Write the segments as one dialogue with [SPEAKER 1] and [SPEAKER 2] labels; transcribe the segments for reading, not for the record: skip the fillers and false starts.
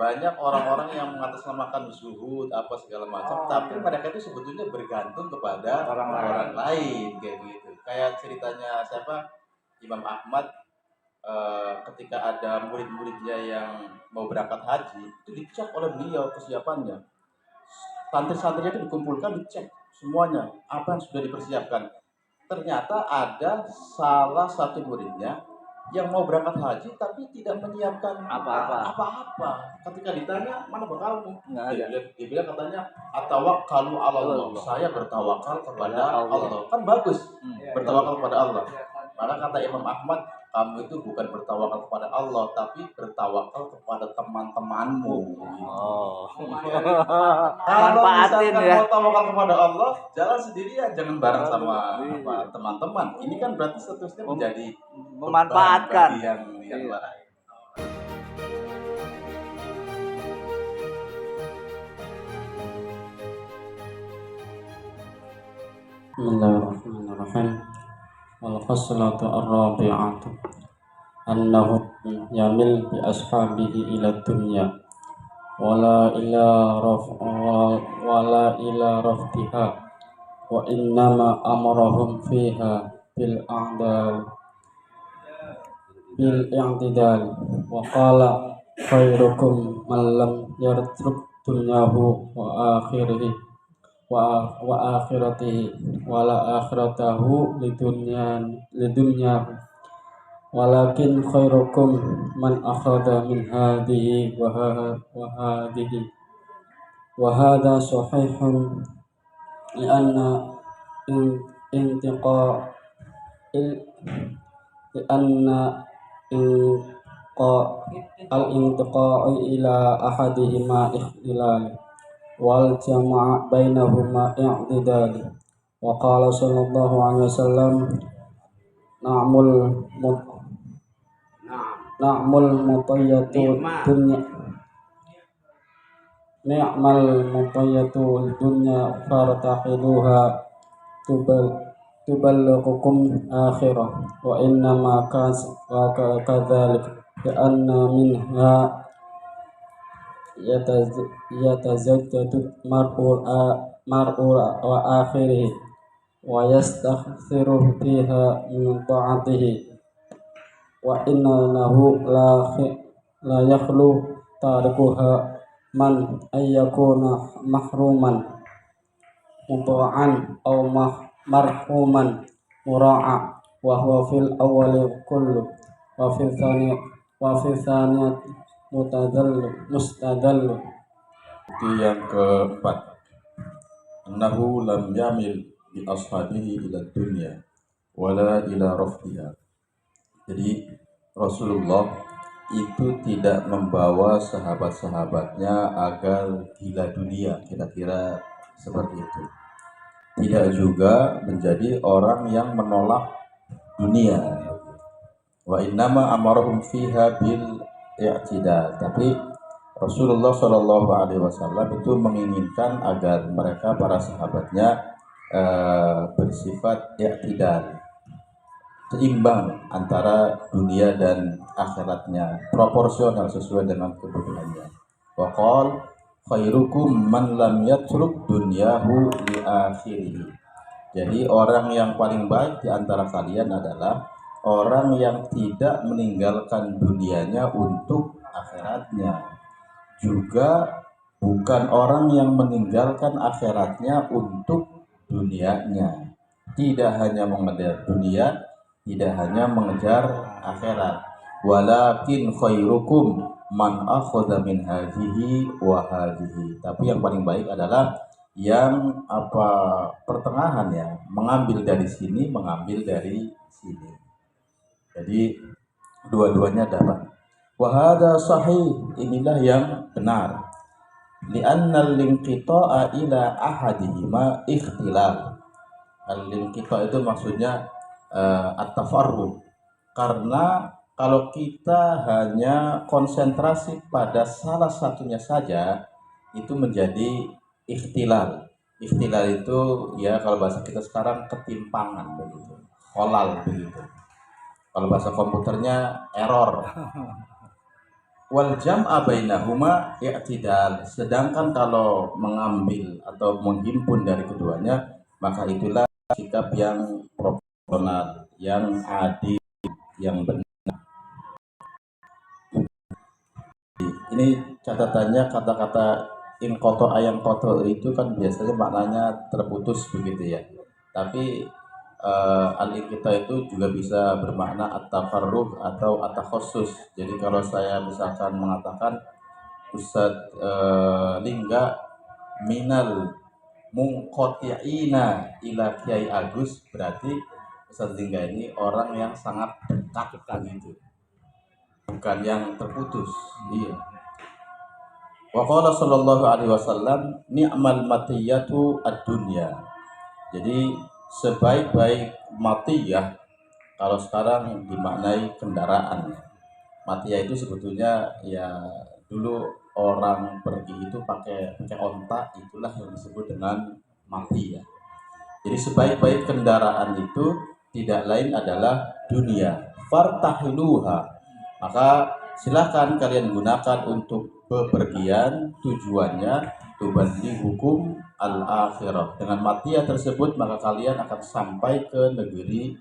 [SPEAKER 1] banyak orang-orang yang mengatasnamakan zuhud apa segala macam, tapi mereka itu sebetulnya bergantung kepada orang lain kayak gitu. Kayak ceritanya siapa? Imam Ahmad, ketika ada murid-muridnya yang mau berangkat haji, itu dicek oleh beliau kesiapannya. Santri-santrinya itu dikumpulkan, dicek semuanya apa yang sudah dipersiapkan. Ternyata ada salah satu muridnya yang mau berangkat haji tapi tidak menyiapkan apa-apa. Ketika ditanya, mana bekalmu? Dia bilang katanya, atawakkalu ala Allah. Saya bertawakal kepada Allah. Kan bagus, bertawakal kepada Allah. Maka kata Imam Ahmad, kamu itu bukan bertawakal kepada Allah, tapi bertawakal kepada teman-temanmu. Kalau misalkan mau tawakal kepada Allah, jalan sendirian, jangan bareng sama teman-teman. Ini kan berarti seterusnya menjadi
[SPEAKER 2] memanfaatkan
[SPEAKER 1] yang lain.
[SPEAKER 3] Bismillahirrahmanirrahim. Al-faslatu ar-rabi'atu annahu yamil bi ashabihi ila dunya wala ila raftiha wa innama amarahum fiha bil i'tidal wa qala khairukum man lam yartruk dunyahu wa akhiratihi wala akhiratahu lidunyahu walakin khairukum man akhadha min hadhihi wa hadhihi wa hadha sahihun lianna al-intiqa'i ila ahadihima ikhtilal wal jama'a bainahuma i'tidal. Wa qala sallallahu alaihi wasallam na'mul mutayyatu dunya ni'mal mutayyatu dunya fartaqiluha tuballighukum akhirah wa innama kadzalik li'anna minha yatazaddadu mar'u wa akhirih wa yastaghfiru fiha min ta'atihi wa inna lahu la yakhlu tarikuha man ayyakuna mahruman muta'an aw marhuman mura'a wa huwa fil awwali kullu wa fil thaniyat mustadallu.
[SPEAKER 1] Itu yang keempat, annahu lam yamil bi ashabihi ila dunya wala ila rafdiha. Jadi Rasulullah itu tidak membawa sahabat-sahabatnya agar gila dunia, kira-kira seperti itu. Tidak juga menjadi orang yang menolak dunia. Wa innama amarahum fiha bil i'tidal. Tapi Rasulullah Shallallahu Alaihi Wasallam itu menginginkan agar mereka para sahabatnya bersifat i'tidal, seimbang antara dunia dan akhiratnya, proporsional sesuai dengan kebutuhannya. Wa qala khairukum man lam yatruk dunyahu li akhirih. Jadi orang yang paling baik di antara kalian adalah orang yang tidak meninggalkan dunianya untuk akhiratnya, juga bukan orang yang meninggalkan akhiratnya untuk dunianya. Tidak hanya mengejar dunia, tidak hanya mengejar akhirat. Walakin khairukum man akhadha min hadhihi wa hadhihi. Tapi yang paling baik adalah yang pertengahan ya, mengambil dari sini, mengambil dari sini. Jadi dua-duanya dapat. Wa hadza sahih, inilah yang benar. Li'anna al-inqita'a ila ahadihima ikhtilal. Al-inqita' itu maksudnya at-tafarruq. Karena kalau kita hanya konsentrasi pada salah satunya saja, itu menjadi ikhtilal. Ikhtilal itu ya kalau bahasa kita sekarang ketimpangan begitu, kholal begitu. Kalau bahasa komputernya error. Wal jam'a bainahuma i'tidal. Sedangkan kalau mengambil atau menghimpun dari keduanya, maka itulah sikap yang proporsional, yang adil, yang benar. Ini catatannya kata-kata in koto ayam koto itu kan biasanya maknanya terputus begitu ya. Tapi alif kita itu juga bisa bermakna at-tafarruq atau at-takhassus. Jadi kalau saya misalkan mengatakan Ustadz Lingga minal mungkoti'ina ila Kiai Agus, berarti Ustadz Lingga ini orang yang sangat dekat begitu, bukan yang terputus. Iya. Wa qala sallallahu alaihi wasallam ni'mal matiyatu ad-dunya. Jadi sebaik-baik matiyah kalau sekarang dimaknai kendaraan. Matiyah itu sebetulnya ya dulu orang pergi itu pakai onta, itulah yang disebut dengan matiyah. Jadi sebaik-baik kendaraan itu tidak lain adalah dunia. Fartahiluha. Maka silahkan kalian gunakan untuk bepergian, tujuannya tubandi hukum al-akhirah. Dengan matiyah tersebut maka kalian akan sampai ke negeri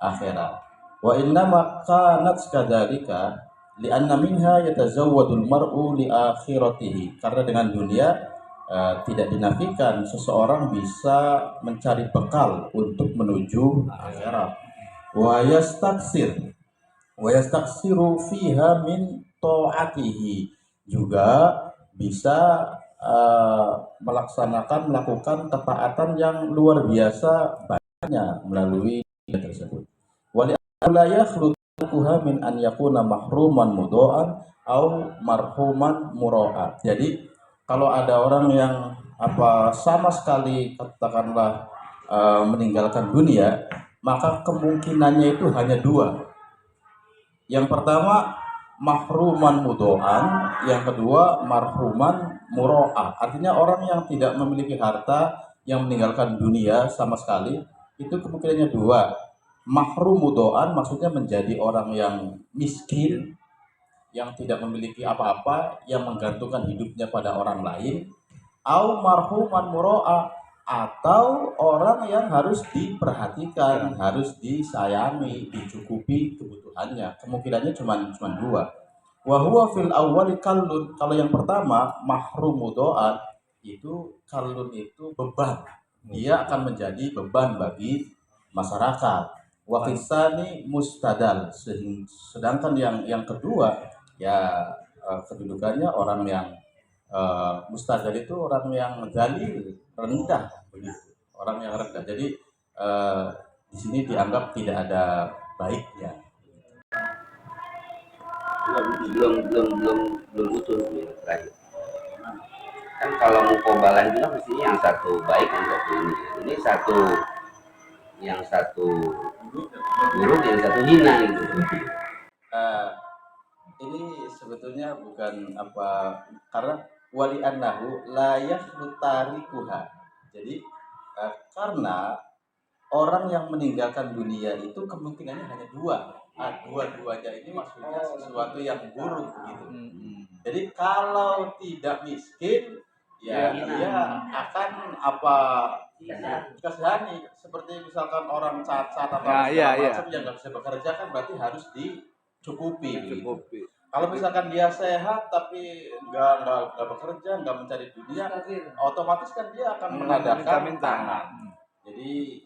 [SPEAKER 1] akhirat. Wa inna kanat kadzalika li'anna minha yatazawwadul mar'u li akhiratihi. Karena dengan dunia tidak dinafikan seseorang bisa mencari bekal untuk menuju akhirat. Wa yastaksiru fiha min ta'atihi, juga bisa melakukan ketaatan yang luar biasa banyaknya melalui dia tersebut. Wali la yakhluquha min an yakuna mahruman mudoan au marhuman muro'a. Jadi kalau ada orang yang sama sekali katakanlah meninggalkan dunia, maka kemungkinannya itu hanya dua. Yang pertama mahruman mudoan, yang kedua marhuman muro'a. Artinya orang yang tidak memiliki harta, yang meninggalkan dunia sama sekali, itu kemungkinannya dua. Mahrum mudoan maksudnya menjadi orang yang miskin, yang tidak memiliki apa-apa, yang menggantungkan hidupnya pada orang lain. Au marhuman muro'a, atau orang yang harus diperhatikan, harus disayangi, dicukupi kebutuhannya. Kemungkinannya cuma dua. Wa huwa fil awwali kallun. Kalau yang pertama mahrum mudoan itu kallun itu beban. Dia akan menjadi beban bagi masyarakat. Wa fisani mustadal. Sedangkan yang kedua ya kedudukannya orang yang mustadal itu orang yang zalil, rendah begitu. Orang yang rendah. Jadi di sini dianggap tidak ada baiknya.
[SPEAKER 2] belum utuh ya, terakhir. Kan kalau mukobalah itu kan mestinya yang satu baik, yang satu ini satu, yang satu buruk, yang satu hina gitu.
[SPEAKER 1] Ini sebetulnya bukan karena wali annahu la yakhlu tarikuha. Jadi karena orang yang meninggalkan dunia itu kemungkinannya hanya dua. Dua-duanya ini maksudnya sesuatu yang buruk gitu. Jadi kalau tidak miskin ya dia akan kasihani, seperti misalkan orang cacat atau macam yang nggak bisa bekerja kan berarti harus dicukupi. Gitu. Kalau misalkan dia sehat tapi nggak bekerja, nggak mencari dunia, otomatis kan dia akan mengadakan tangan. Jadi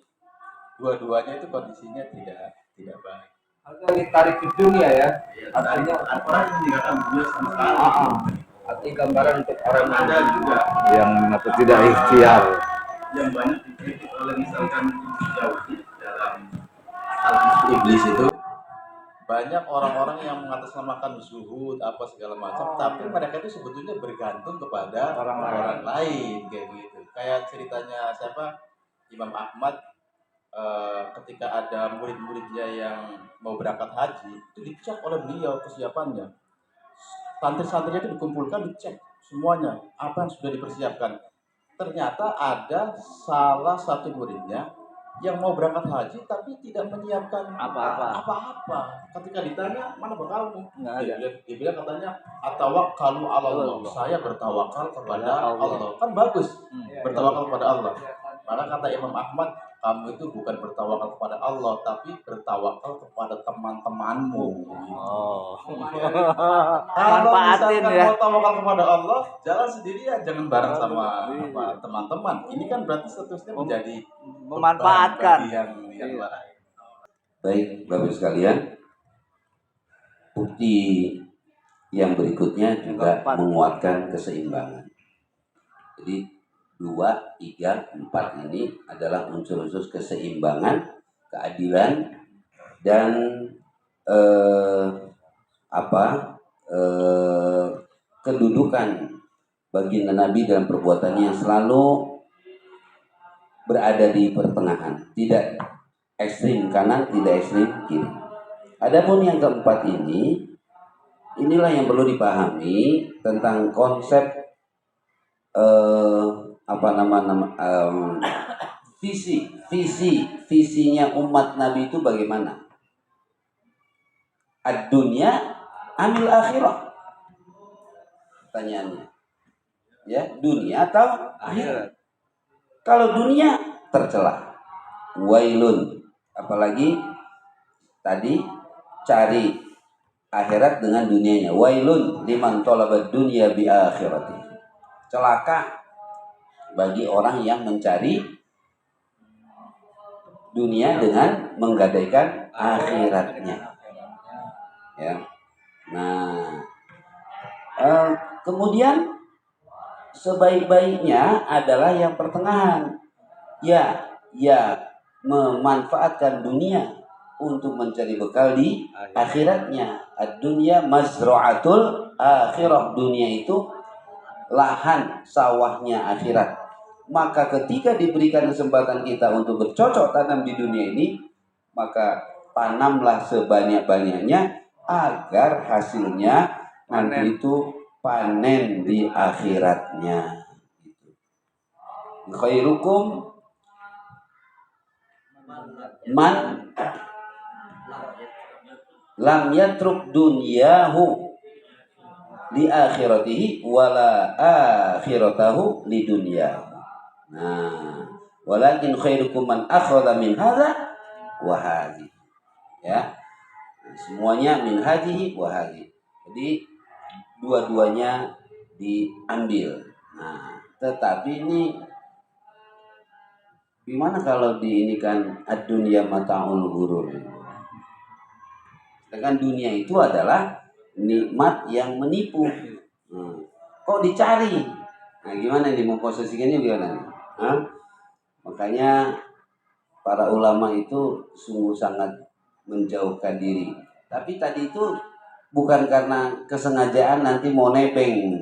[SPEAKER 1] dua-duanya itu kondisinya tidak baik.
[SPEAKER 4] Atau ditarik ke dunia ya.
[SPEAKER 1] Artinya orang yang meninggalkan dunia sama sekali.
[SPEAKER 4] Arti gambaran untuk orang
[SPEAKER 1] ada juga
[SPEAKER 4] yang tidak ikhtiar.
[SPEAKER 1] Yang banyak dikritik oleh misalkan Jauzi dalam iblis itu, banyak orang-orang yang mengatasnamakan zuhud segala macam, tapi mereka itu sebetulnya bergantung kepada orang lain kayak gitu. Kayak ceritanya Imam Ahmad ketika ada murid-muridnya yang mau berangkat haji, itu dicek oleh beliau kesiapannya. Santri-santrinya itu dikumpulkan, dicek semuanya apa yang sudah dipersiapkan. Ternyata ada salah satu muridnya yang mau berangkat haji tapi tidak menyiapkan
[SPEAKER 5] Apa-apa.
[SPEAKER 1] apa-apa. Ketika ditanya mana bekalmu,
[SPEAKER 5] Nggak ada.
[SPEAKER 1] dia bilang katanya atawakkalu ala Allah.
[SPEAKER 5] Allah.
[SPEAKER 1] Saya bertawakal kepada
[SPEAKER 5] Allah.
[SPEAKER 1] Allah. Kan bagus,
[SPEAKER 5] Hmm.
[SPEAKER 1] bertawakal kepada Allah. Maka kata Imam Ahmad, kamu itu bukan bertawakal kepada Allah, tapi bertawakal kepada teman-temanmu.
[SPEAKER 5] Oh.
[SPEAKER 1] Kalau
[SPEAKER 5] Manfaatin
[SPEAKER 1] misalkan
[SPEAKER 5] ya.
[SPEAKER 1] mau tawakal kepada Allah, jalan sendirian, jangan bareng sama
[SPEAKER 5] Iya.
[SPEAKER 1] teman-teman. Ini kan berarti statusnya menjadi
[SPEAKER 5] Memanfaatkan.
[SPEAKER 1] beban bagi yang
[SPEAKER 5] Iya.
[SPEAKER 1] lain.
[SPEAKER 2] Baik, Bapak sekalian, bukti yang berikutnya juga
[SPEAKER 5] Keempat.
[SPEAKER 2] menguatkan keseimbangan. Jadi 2, 3, 4 ini adalah unsur-unsur keseimbangan, keadilan, dan kedudukan baginda Nabi dalam perbuatannya yang selalu berada di pertengahan, tidak ekstrim kanan, tidak ekstrim kiri. Adapun yang keempat ini, inilah yang perlu dipahami tentang konsep visinya umat Nabi itu bagaimana? Ad-dunya amil akhirah. Pertanyaannya, ya, dunia atau akhirat? Kalau dunia tercela, wailun. Apalagi tadi cari akhirat dengan dunianya. Wailun liman talabad dunya bi akhirati. Celaka bagi orang yang mencari dunia dengan menggadaikan akhiratnya. Ya. Nah, kemudian sebaik-baiknya adalah yang pertengahan. Ya, memanfaatkan dunia untuk mencari bekal di akhiratnya. Ad-dunya mazra'atul akhirah. Dunia itu lahan sawahnya akhirat. Maka ketika diberikan kesempatan kita untuk bercocok tanam di dunia ini, maka tanamlah sebanyak-banyaknya agar hasilnya nanti itu panen di akhiratnya. Khairukum man lam yatruk dunyahu li akhiratihi wala akhiratahu li dunyahu. Nah, walakin khairukum man akhadha min hadza wa hadhi. Ya. Nah, semuanya min hadhihi wa hadhi. Jadi dua-duanya diambil. Nah, tetapi ini gimana kalau diinikan ad-dunya mata'ul ghurur? Sedangkan dunia itu adalah nikmat yang menipu. Kok dicari? Nah, gimana nih memposisikannya gimana nih? Makanya para ulama itu sungguh sangat menjauhkan diri. Tapi tadi itu bukan karena kesengajaan nanti mau nebeng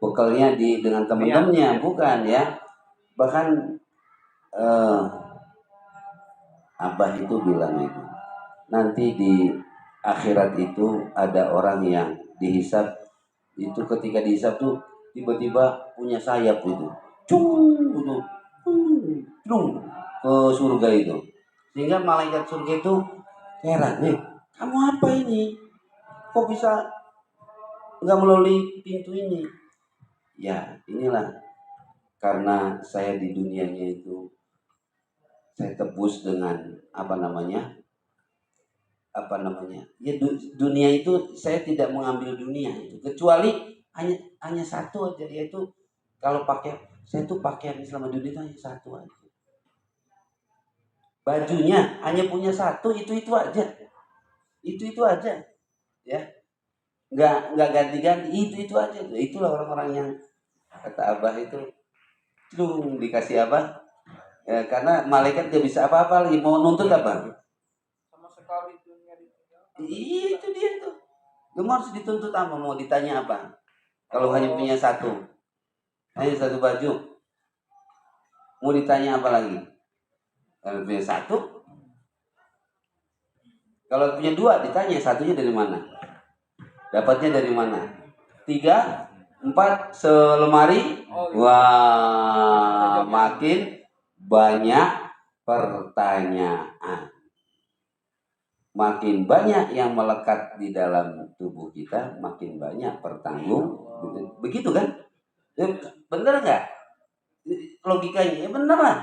[SPEAKER 2] bekalnya dengan teman-temannya, bukan ya. Bahkan Abah itu bilang itu nanti di akhirat itu ada orang yang dihisab itu, ketika dihisab tuh tiba-tiba punya sayap itu, cung ke surga itu, sehingga malaikat surga itu heran, kamu apa ini? Kok bisa nggak melalui pintu ini? Ya, inilah karena saya di dunianya itu saya tebus dengan ya dunia itu saya tidak mengambil dunia itu, kecuali hanya satu aja, yaitu kalau saya tuh pakaian selama dunia itu hanya satu aja, bajunya hanya punya satu, itu aja ya, nggak ganti-ganti, itu aja. Itulah orang-orang yang kata Abah itu dikasih apa ya, karena malaikat gak bisa apa-apa lagi, mau nuntut apa
[SPEAKER 6] Sama sekali dunia
[SPEAKER 2] itu dia tuh, kamu harus dituntut apa, mau ditanya apa kalau hanya punya satu baju, mau ditanya apa lagi? Kalau punya satu, kalau punya dua ditanya satunya dari mana, dapatnya dari mana, 3, 4 selemari. Wah, makin banyak pertanyaan. Makin banyak yang melekat di dalam tubuh kita, makin banyak pertanggung. Begitu kan? Bener nggak? Logikanya ya bener lah.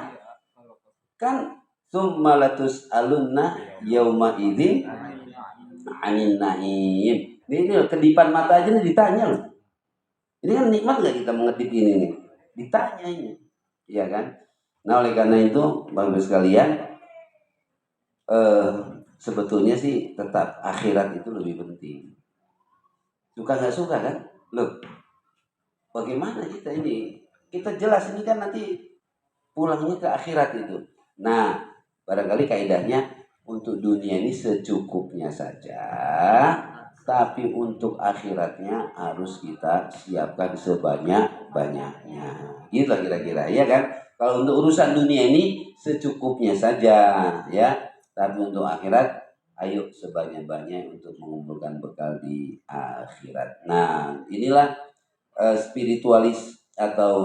[SPEAKER 2] Kan summalatus alunna yauma idzin anin naim. Ini kedipan mata aja nih ditanya loh. Ini kan nikmat nggak kita mengedip ini nih? Ditanya ini, ya kan? Nah oleh karena itu, bapak sekalian, sebetulnya sih tetap akhirat itu lebih penting. Suka nggak suka kan? Loh, bagaimana kita ini? Kita jelas ini kan nanti pulangnya ke akhirat itu. Nah, barangkali kaidahnya untuk dunia ini secukupnya saja, tapi untuk akhiratnya harus kita siapkan sebanyak-banyaknya. Gitu kira-kira, ya kan? Kalau untuk urusan dunia ini secukupnya saja, ya. Tapi untuk akhirat, ayo sebanyak-banyaknya untuk mengumpulkan bekal di akhirat. Nah, inilah spiritualis atau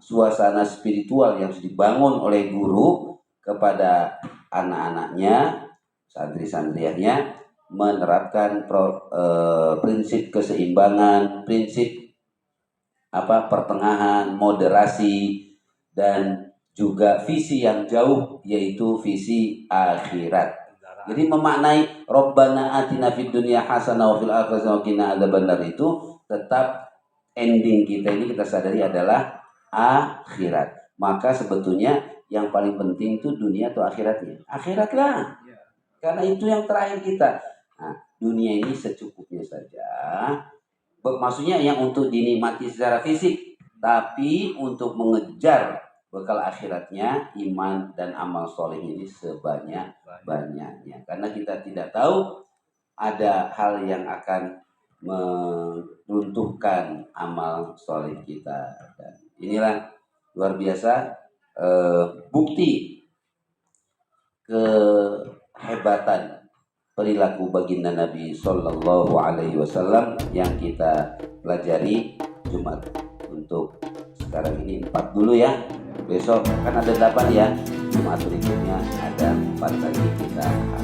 [SPEAKER 2] suasana spiritual yang harus dibangun oleh guru kepada anak-anaknya, santri-santrianya, menerapkan prinsip keseimbangan, prinsip pertengahan, moderasi, dan juga visi yang jauh, yaitu visi akhirat. Jadi memaknai Rabbana atina fid dunya hasanah wa fil akhirati wa qina adzabannar itu tetap ending kita ini kita sadari adalah akhirat. Maka sebetulnya yang paling penting itu dunia atau akhiratnya? Akhirat lah. Karena itu yang terakhir kita. Nah, dunia ini secukupnya saja. Maksudnya yang untuk dinikmati secara fisik, tapi untuk mengejar bekal akhiratnya, iman dan amal soleh ini sebanyak-banyaknya. Karena kita tidak tahu ada hal yang akan meruntuhkan amal soleh kita. Dan inilah luar biasa bukti kehebatan perilaku baginda Nabi Sallallahu Alaihi Wasallam yang kita pelajari Jumat. Untuk sekarang ini 4 dulu ya. Besok kan ada 8 ya. Jumat berikutnya ada 4 lagi kita akan